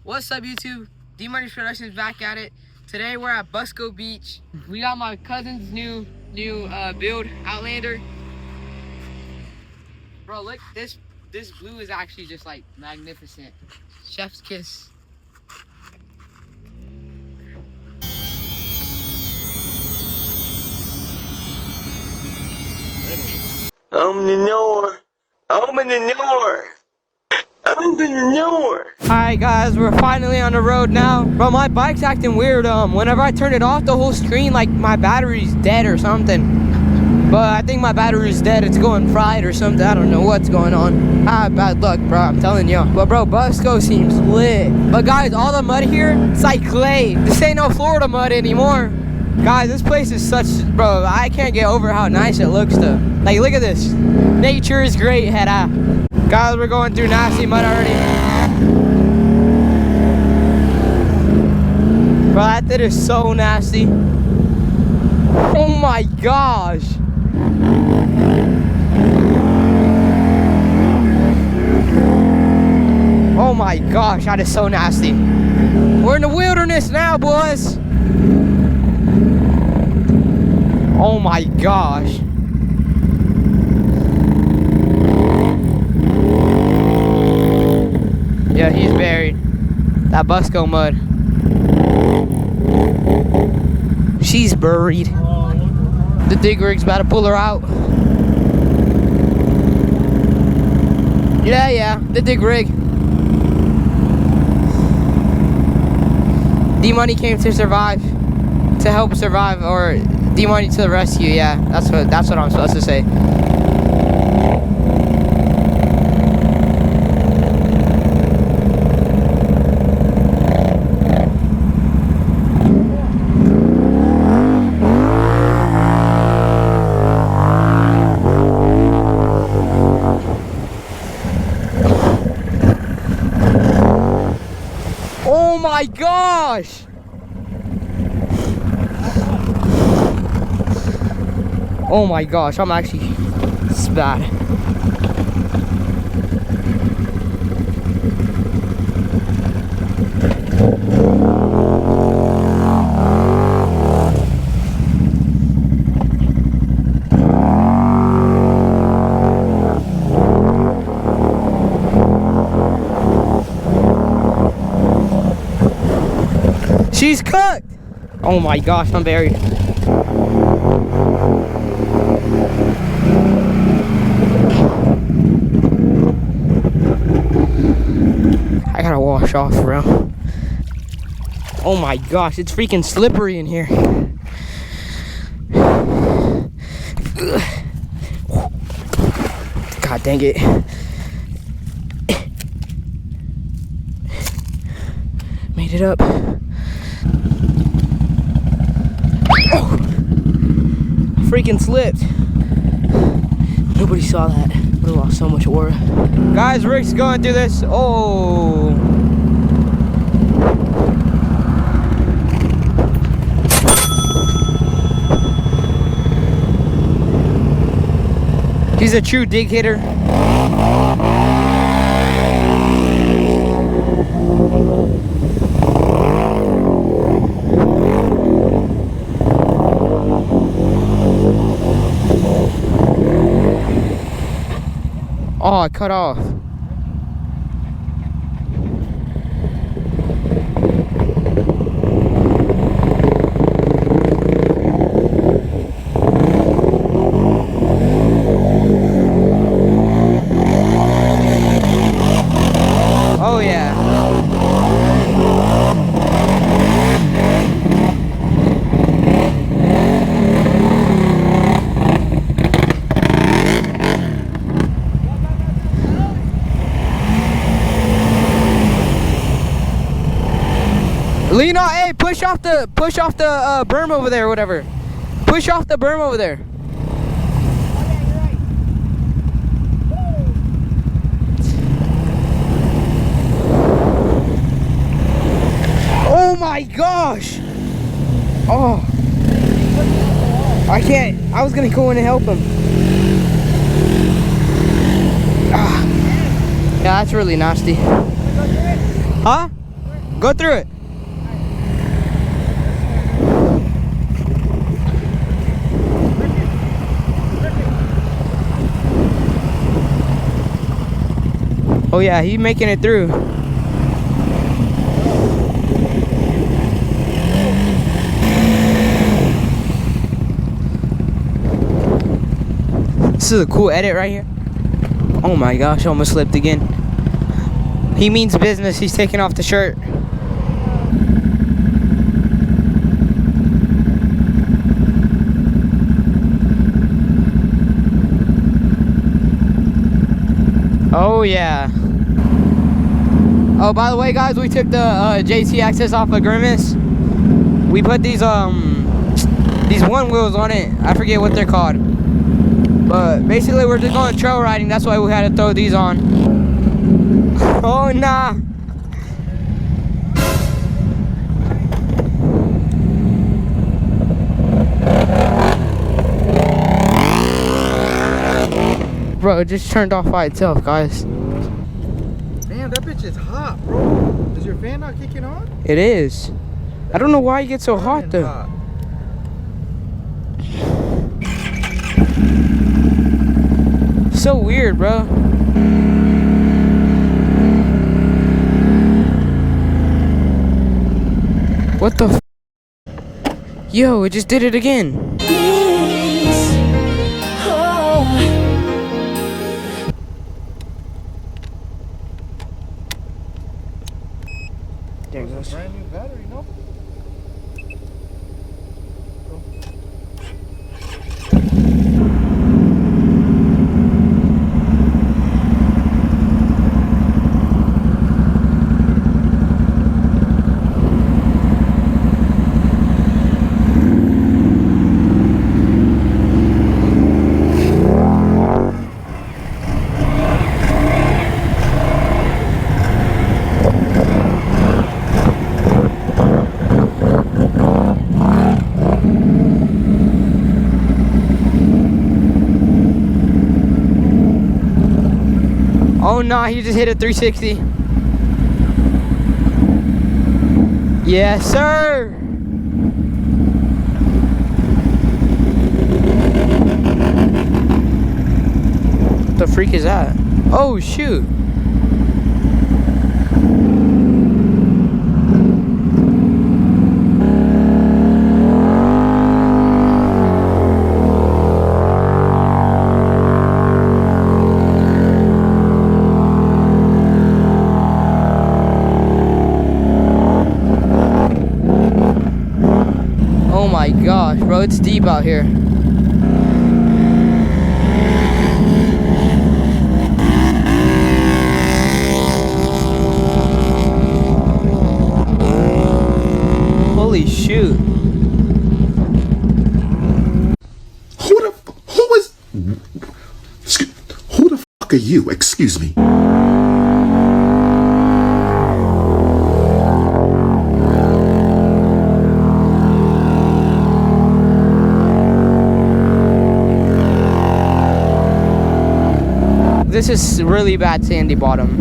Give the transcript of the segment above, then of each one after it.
What's up, YouTube? D-Money Productions back at it. Today we're at Busco Beach. We got my cousin's new build, Outlander. Bro, look, this blue is actually just like magnificent. Chef's kiss. Alright guys, we're finally on the road now. Bro, my bike's acting weird. Whenever I turn it off, the whole screen, like my battery's dead or something. But I think my battery's dead. It's going fried or something. I don't know what's going on. Bad luck, bro. I'm telling you. But bro, Busco seems lit. But guys, all the mud here, it's like clay. This ain't no Florida mud anymore. Guys, this place is such, bro, I can't get over how nice it looks though. Like, look at this. Nature is great, head. Guys, we're going through nasty mud already. Bro, that thing is so nasty. Oh my gosh. Oh my gosh, that is so nasty. We're in the wilderness now, boys. Oh my gosh. Yeah, he's buried. That Busco mud. She's buried. The dig rig's about to pull her out. Yeah, the dig rig. D-Money came to survive. To help survive, or D-Money to the rescue, yeah. That's what I'm supposed to say. Oh my gosh! Oh my gosh, I'm actually, it's bad. She's cooked! Oh my gosh, I'm buried. I gotta wash off, bro. Oh my gosh, it's freaking slippery in here. God dang it. Made it up. Oh, freaking slipped. Nobody saw that. We lost so much water. Guys, Rick's going through this. Oh. He's a true dig hitter. Oh, I cut off. Oh yeah. Lean on, hey, push off the berm over there or whatever. Push off the berm over there. Oh my gosh! Oh, I can't. I was gonna go in and help him. Ah. Yeah, that's really nasty. Huh? Go through it. Oh yeah, he's making it through. This is a cool edit right here. Oh my gosh, I almost slipped again. He means business. He's taking off the shirt. Oh yeah. Oh, by the way, guys, we took the JT Access off of Grimace. We put these one wheels on it. I forget what they're called. But basically, we're just going trail riding. That's why we had to throw these on. Oh nah. Bro, it just turned off by itself, guys. Damn, that bitch is hot, bro. Is your fan not kicking on? It is. I don't know why you get so hot though. Hot. So weird, bro. What the f? Yo, it just did it again. There it goes. Brand new battery, no? Oh nah, he just hit a 360. Yes, sir. What the freak is that? Oh shoot. Oh my gosh, bro, it's deep out here. Holy shoot. Who the fuck are you? Excuse me. This is really bad sandy bottom.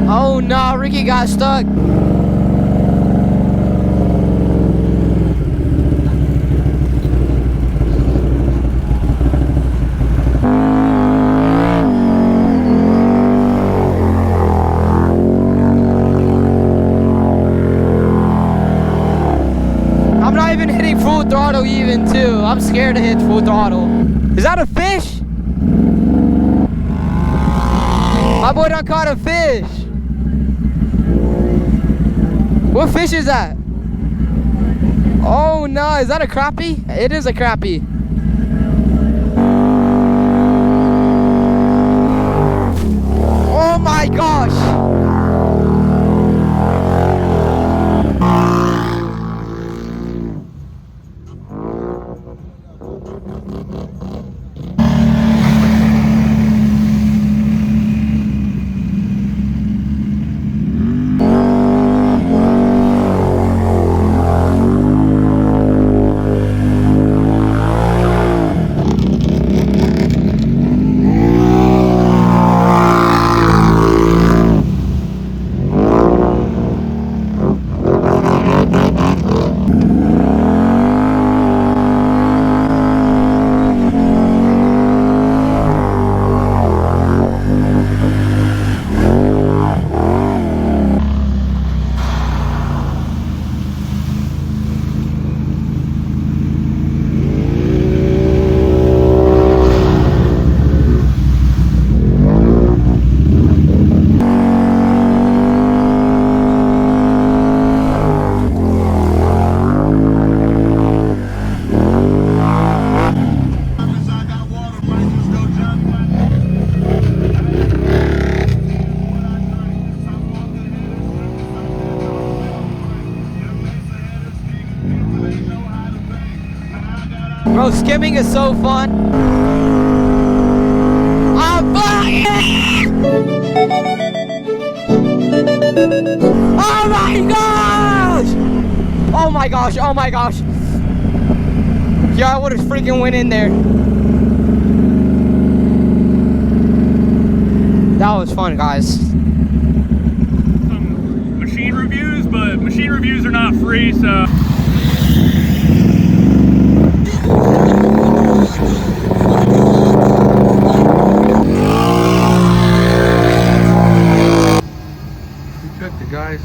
Oh no, Ricky got stuck. I'm not even hitting full throttle even too. I'm scared to hit full throttle. Is that a fish? My boy done caught a fish. What fish is that? Oh no, is that a crappie? It is a crappie. Oh my gosh. Bro, skimming is so fun. Oh, fuck! Oh my gosh! Oh my gosh, oh my gosh. Yeah, I would've freaking went in there. That was fun, guys. Some machine reviews, but machine reviews are not free, so... We checked it, guys.